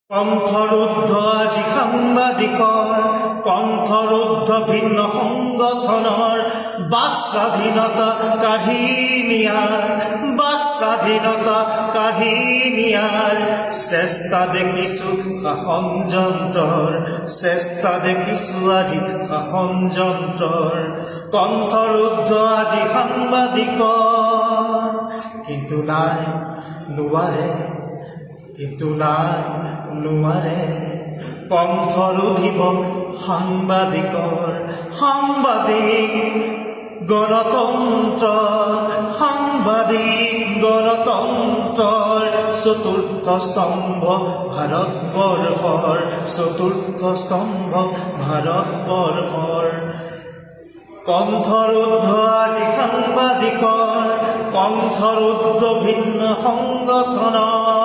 কণ্ঠৰুদ্ধ আজি সাংবাদিকৰ কণ্ঠৰুদ্ধ ভিন্ন সংগঠনৰ বাক স্বাধীনতা কাঢ়ি নিয়াৰ চেষ্টা দেখিছো শাসন যন্ত্ৰৰ চেষ্টা দেখিছো আজি শাসন যন্ত্ৰৰ কণ্ঠৰুদ্ধ আজি সাংবাদিকৰ কিন্তু নাই নোৱাৰে কণ্ঠৰুধিব সাংবাদিক গণতন্ত্ৰৰ চতুৰ্থ স্তম্ভ ভাৰতবৰ্ষৰ কণ্ঠৰুদ্ধ আজি সাংবাদিকৰ কণ্ঠৰুদ্ধ ভিন্ন সংগঠনৰ